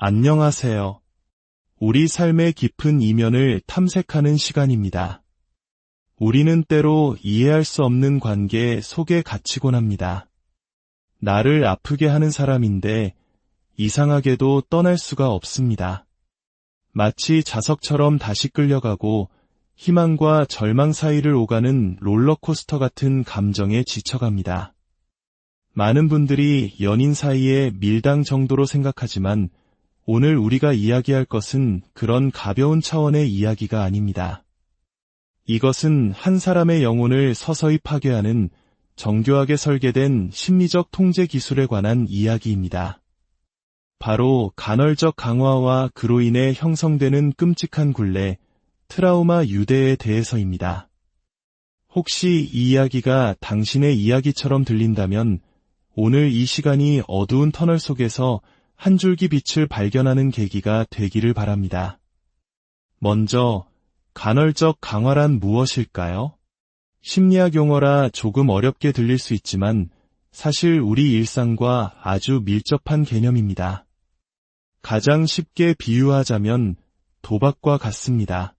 안녕하세요. 우리 삶의 깊은 이면을 탐색하는 시간입니다. 우리는 때로 이해할 수 없는 관계 속에 갇히곤 합니다. 나를 아프게 하는 사람인데 이상하게도 떠날 수가 없습니다. 마치 자석처럼 다시 끌려가고 희망과 절망 사이를 오가는 롤러코스터 같은 감정에 지쳐갑니다. 많은 분들이 연인 사이의 밀당 정도로 생각하지만 오늘 우리가 이야기할 것은 그런 가벼운 차원의 이야기가 아닙니다. 이것은 한 사람의 영혼을 서서히 파괴하는 정교하게 설계된 심리적 통제 기술에 관한 이야기입니다. 바로 간헐적 강화와 그로 인해 형성되는 끔찍한 굴레, 트라우마 유대에 대해서입니다. 혹시 이 이야기가 당신의 이야기처럼 들린다면 오늘 이 시간이 어두운 터널 속에서 한 줄기 빛을 발견하는 계기가 되기를 바랍니다. 먼저 간헐적 강화란 무엇일까요? 심리학 용어라 조금 어렵게 들릴 수 있지만 사실 우리 일상과 아주 밀접한 개념입니다. 가장 쉽게 비유하자면 도박과 같습니다.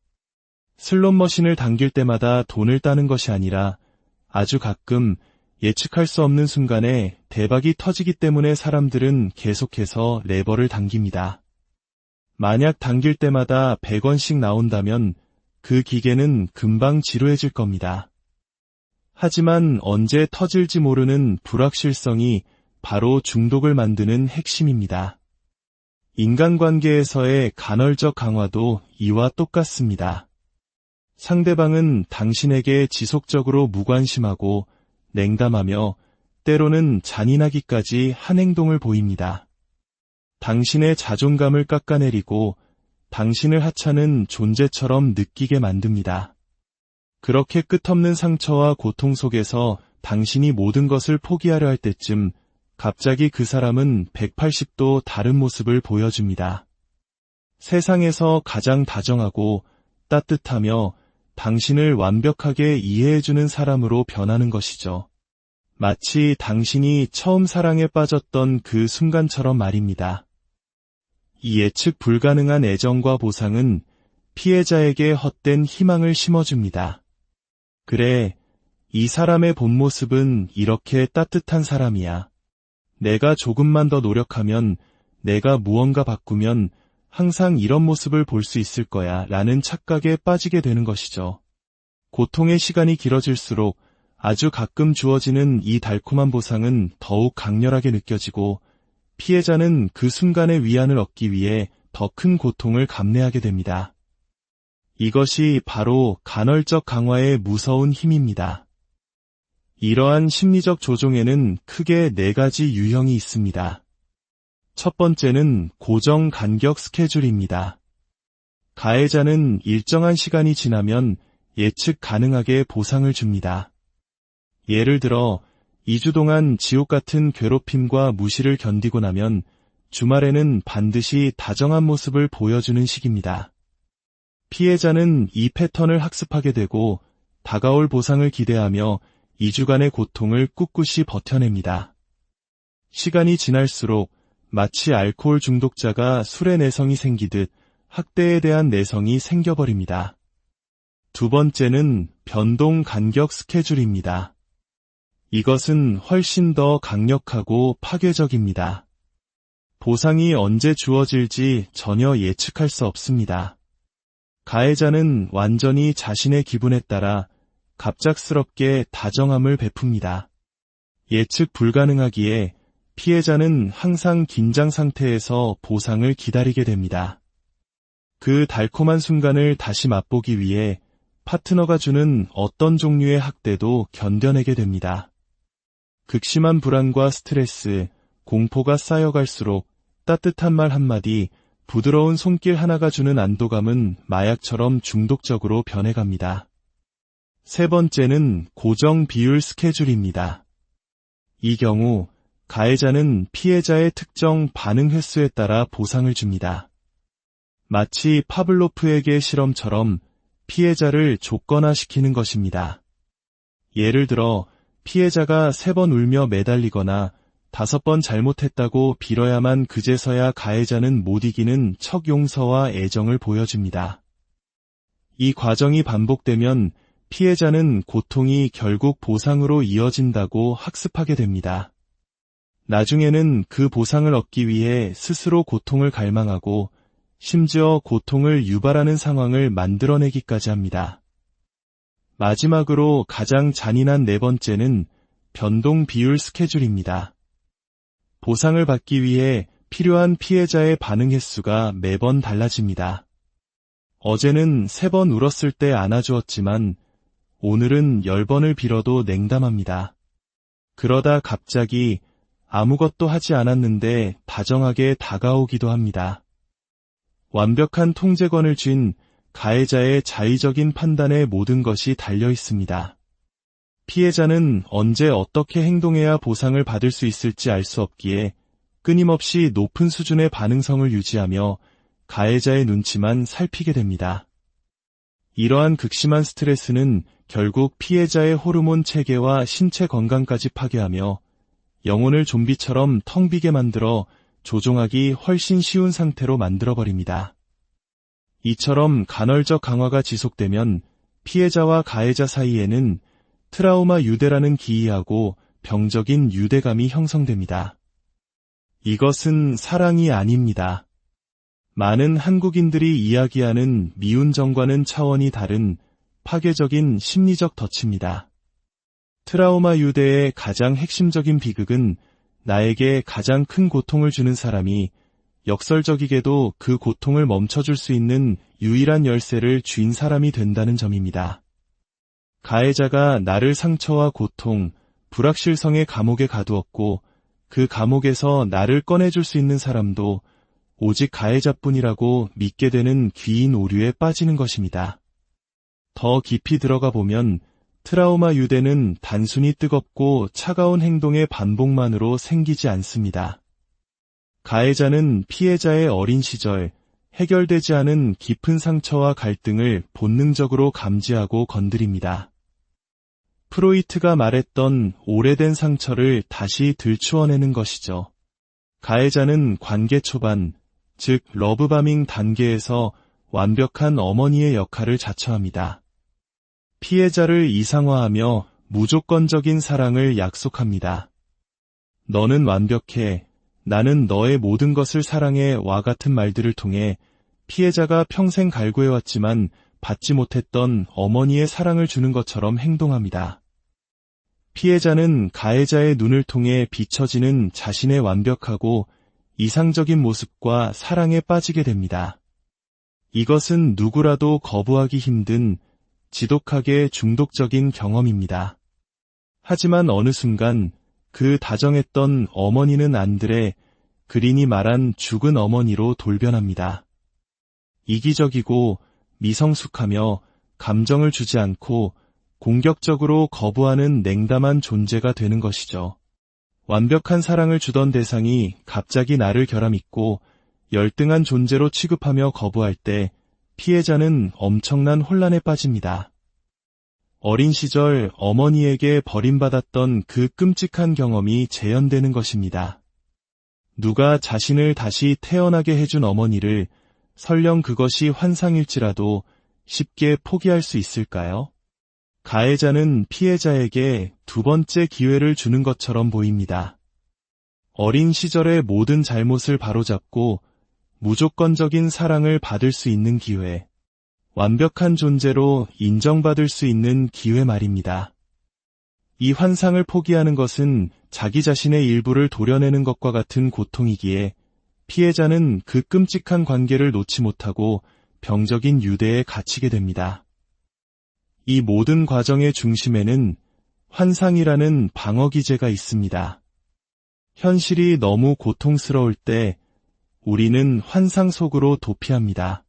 슬롯머신을 당길 때마다 돈을 따는 것이 아니라 아주 가끔 예측할 수 없는 순간에 대박이 터지기 때문에 사람들은 계속해서 레버를 당깁니다. 만약 당길 때마다 100원씩 나온다면 그 기계는 금방 지루해질 겁니다. 하지만 언제 터질지 모르는 불확실성이 바로 중독을 만드는 핵심입니다. 인간관계에서의 간헐적 강화도 이와 똑같습니다. 상대방은 당신에게 지속적으로 무관심하고 냉담하며 때로는 잔인하기까지 한 행동을 보입니다. 당신의 자존감을 깎아내리고 당신을 하찮은 존재처럼 느끼게 만듭니다. 그렇게 끝없는 상처와 고통 속에서 당신이 모든 것을 포기하려 할 때쯤 갑자기 그 사람은 180도 다른 모습을 보여줍니다. 세상에서 가장 다정하고 따뜻하며 당신을 완벽하게 이해해주는 사람으로 변하는 것이죠. 마치 당신이 처음 사랑에 빠졌던 그 순간처럼 말입니다. 이 예측 불가능한 애정과 보상은 피해자에게 헛된 희망을 심어줍니다. 그래, 이 사람의 본 모습은 이렇게 따뜻한 사람이야. 내가 조금만 더 노력하면, 내가 무언가 바꾸면 항상 이런 모습을 볼 수 있을 거야 라는 착각에 빠지게 되는 것이죠. 고통의 시간이 길어질수록 아주 가끔 주어지는 이 달콤한 보상은 더욱 강렬하게 느껴지고 피해자는 그 순간의 위안을 얻기 위해 더 큰 고통을 감내하게 됩니다. 이것이 바로 간헐적 강화의 무서운 힘입니다. 이러한 심리적 조종에는 크게 4가지 유형이 있습니다. 첫 번째는 고정 간격 스케줄입니다. 가해자는 일정한 시간이 지나면 예측 가능하게 보상을 줍니다. 예를 들어 2주 동안 지옥 같은 괴롭힘과 무시를 견디고 나면 주말에는 반드시 다정한 모습을 보여주는 식입니다. 피해자는 이 패턴을 학습하게 되고 다가올 보상을 기대하며 2주간의 고통을 꿋꿋이 버텨냅니다. 시간이 지날수록 마치 알코올 중독자가 술에 내성이 생기듯 학대에 대한 내성이 생겨버립니다. 두 번째는 변동 간격 스케줄입니다. 이것은 훨씬 더 강력하고 파괴적입니다. 보상이 언제 주어질지 전혀 예측할 수 없습니다. 가해자는 완전히 자신의 기분에 따라 갑작스럽게 다정함을 베풉니다. 예측 불가능하기에 피해자는 항상 긴장 상태에서 보상을 기다리게 됩니다. 그 달콤한 순간을 다시 맛보기 위해 파트너가 주는 어떤 종류의 학대도 견뎌내게 됩니다. 극심한 불안과 스트레스, 공포가 쌓여갈수록 따뜻한 말 한마디, 부드러운 손길 하나가 주는 안도감은 마약처럼 중독적으로 변해갑니다. 세 번째는 고정 비율 스케줄입니다. 이 경우 가해자는 피해자의 특정 반응 횟수에 따라 보상을 줍니다. 마치 파블로프에게 실험처럼 피해자를 조건화시키는 것입니다. 예를 들어 피해자가 3번 울며 매달리거나 5번 잘못했다고 빌어야만 그제서야 가해자는 못 이기는 척 용서와 애정을 보여줍니다. 이 과정이 반복되면 피해자는 고통이 결국 보상으로 이어진다고 학습하게 됩니다. 나중에는 그 보상을 얻기 위해 스스로 고통을 갈망하고 심지어 고통을 유발하는 상황을 만들어내기까지 합니다. 마지막으로 가장 잔인한 4번째는 변동 비율 스케줄입니다. 보상을 받기 위해 필요한 피해자의 반응 횟수가 매번 달라집니다. 어제는 3번 울었을 때 안아주었지만 오늘은 10번을 빌어도 냉담합니다. 그러다 갑자기 아무것도 하지 않았는데 다정하게 다가오기도 합니다. 완벽한 통제권을 쥔 가해자의 자의적인 판단에 모든 것이 달려 있습니다. 피해자는 언제 어떻게 행동해야 보상을 받을 수 있을지 알 수 없기에 끊임없이 높은 수준의 반응성을 유지하며 가해자의 눈치만 살피게 됩니다. 이러한 극심한 스트레스는 결국 피해자의 호르몬 체계와 신체 건강까지 파괴하며 영혼을 좀비처럼 텅 비게 만들어 조종하기 훨씬 쉬운 상태로 만들어버립니다. 이처럼 간헐적 강화가 지속되면 피해자와 가해자 사이에는 트라우마 유대라는 기이하고 병적인 유대감이 형성됩니다. 이것은 사랑이 아닙니다. 많은 한국인들이 이야기하는 미운정과는 차원이 다른 파괴적인 심리적 덫입니다. 트라우마 유대의 가장 핵심적인 비극은 나에게 가장 큰 고통을 주는 사람이 역설적이게도 그 고통을 멈춰줄 수 있는 유일한 열쇠를 쥔 사람이 된다는 점입니다. 가해자가 나를 상처와 고통, 불확실성의 감옥에 가두었고 그 감옥에서 나를 꺼내줄 수 있는 사람도 오직 가해자뿐이라고 믿게 되는 귀인 오류에 빠지는 것입니다. 더 깊이 들어가 보면 트라우마 유대는 단순히 뜨겁고 차가운 행동의 반복만으로 생기지 않습니다. 가해자는 피해자의 어린 시절, 해결되지 않은 깊은 상처와 갈등을 본능적으로 감지하고 건드립니다. 프로이트가 말했던 오래된 상처를 다시 들추어내는 것이죠. 가해자는 관계 초반, 즉 러브바밍 단계에서 완벽한 어머니의 역할을 자처합니다. 피해자를 이상화하며 무조건적인 사랑을 약속합니다. 너는 완벽해, 나는 너의 모든 것을 사랑해 와 같은 말들을 통해 피해자가 평생 갈구해왔지만 받지 못했던 어머니의 사랑을 주는 것처럼 행동합니다. 피해자는 가해자의 눈을 통해 비춰지는 자신의 완벽하고 이상적인 모습과 사랑에 빠지게 됩니다. 이것은 누구라도 거부하기 힘든 지독하게 중독적인 경험입니다. 하지만 어느 순간 그 다정했던 어머니는 안드레 그린이 말한 죽은 어머니로 돌변합니다. 이기적이고 미성숙하며 감정을 주지 않고 공격적으로 거부하는 냉담한 존재가 되는 것이죠. 완벽한 사랑을 주던 대상이 갑자기 나를 결함입고 열등한 존재로 취급하며 거부할 때 피해자는 엄청난 혼란에 빠집니다. 어린 시절 어머니에게 버림받았던 그 끔찍한 경험이 재현되는 것입니다. 누가 자신을 다시 태어나게 해준 어머니를 설령 그것이 환상일지라도 쉽게 포기할 수 있을까요? 가해자는 피해자에게 2번째 기회를 주는 것처럼 보입니다. 어린 시절의 모든 잘못을 바로잡고 무조건적인 사랑을 받을 수 있는 기회, 완벽한 존재로 인정받을 수 있는 기회 말입니다. 이 환상을 포기하는 것은 자기 자신의 일부를 도려내는 것과 같은 고통이기에 피해자는 그 끔찍한 관계를 놓지 못하고 병적인 유대에 갇히게 됩니다. 이 모든 과정의 중심에는 환상이라는 방어 기제가 있습니다. 현실이 너무 고통스러울 때 우리는 환상 속으로 도피합니다.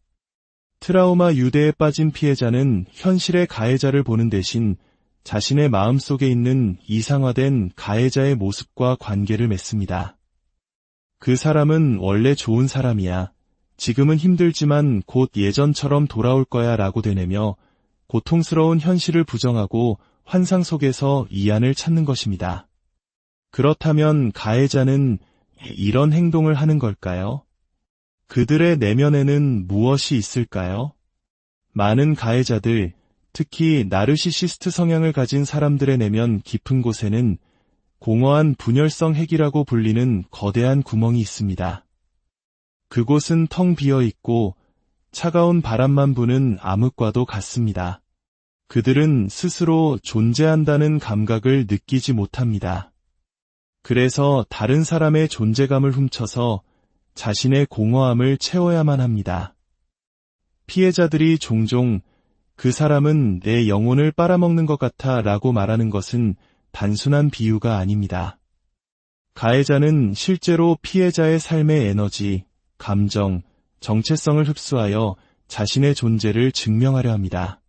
트라우마 유대에 빠진 피해자는 현실의 가해자를 보는 대신 자신의 마음속에 있는 이상화된 가해자의 모습과 관계를 맺습니다. 그 사람은 원래 좋은 사람이야. 지금은 힘들지만 곧 예전처럼 돌아올 거야 라고 되뇌며 고통스러운 현실을 부정하고 환상 속에서 이안을 찾는 것입니다. 그렇다면 가해자는 이런 행동을 하는 걸까요? 그들의 내면에는 무엇이 있을까요? 많은 가해자들, 특히 나르시시스트 성향을 가진 사람들의 내면 깊은 곳에는 공허한 분열성 핵이라고 불리는 거대한 구멍이 있습니다. 그곳은 텅 비어 있고 차가운 바람만 부는 암흑과도 같습니다. 그들은 스스로 존재한다는 감각을 느끼지 못합니다. 그래서 다른 사람의 존재감을 훔쳐서 자신의 공허함을 채워야만 합니다. 피해자들이 종종 그 사람은 내 영혼을 빨아먹는 것 같아 라고 말하는 것은 단순한 비유가 아닙니다. 가해자는 실제로 피해자의 삶의 에너지, 감정, 정체성을 흡수하여 자신의 존재를 증명하려 합니다.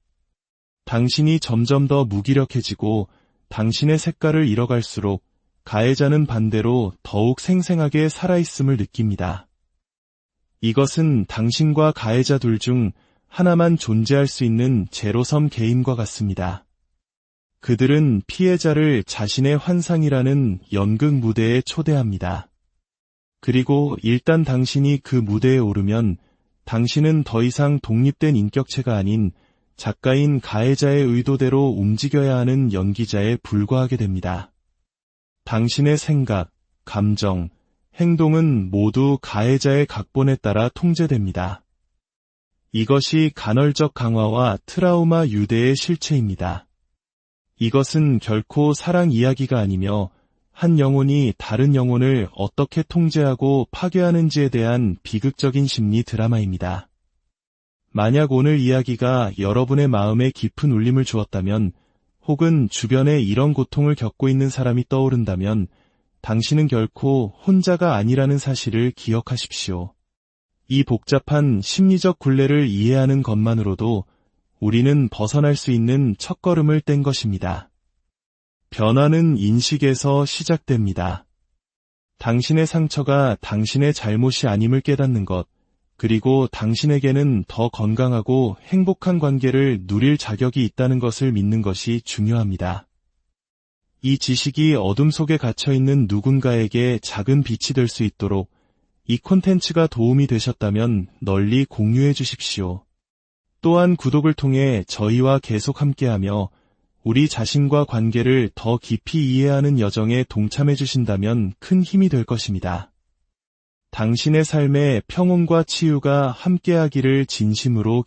당신이 점점 더 무기력해지고 당신의 색깔을 잃어갈수록 가해자는 반대로 더욱 생생하게 살아있음을 느낍니다. 이것은 당신과 가해자 둘 중 하나만 존재할 수 있는 제로섬 게임과 같습니다. 그들은 피해자를 자신의 환상이라는 연극 무대에 초대합니다. 그리고 일단 당신이 그 무대에 오르면 당신은 더 이상 독립된 인격체가 아닌 작가인 가해자의 의도대로 움직여야 하는 연기자에 불과하게 됩니다. 당신의 생각, 감정, 행동은 모두 가해자의 각본에 따라 통제됩니다. 이것이 간헐적 강화와 트라우마 유대의 실체입니다. 이것은 결코 사랑 이야기가 아니며 한 영혼이 다른 영혼을 어떻게 통제하고 파괴하는지에 대한 비극적인 심리 드라마입니다. 만약 오늘 이야기가 여러분의 마음에 깊은 울림을 주었다면, 혹은 주변에 이런 고통을 겪고 있는 사람이 떠오른다면, 당신은 결코 혼자가 아니라는 사실을 기억하십시오. 이 복잡한 심리적 굴레를 이해하는 것만으로도 우리는 벗어날 수 있는 첫걸음을 뗀 것입니다. 변화는 인식에서 시작됩니다. 당신의 상처가 당신의 잘못이 아님을 깨닫는 것, 그리고 당신에게는 더 건강하고 행복한 관계를 누릴 자격이 있다는 것을 믿는 것이 중요합니다. 이 지식이 어둠 속에 갇혀있는 누군가에게 작은 빛이 될 수 있도록 이 콘텐츠가 도움이 되셨다면 널리 공유해 주십시오. 또한 구독을 통해 저희와 계속 함께하며 우리 자신과 관계를 더 깊이 이해하는 여정에 동참해 주신다면 큰 힘이 될 것입니다. 당신의 삶에 평온과 치유가 함께하기를 진심으로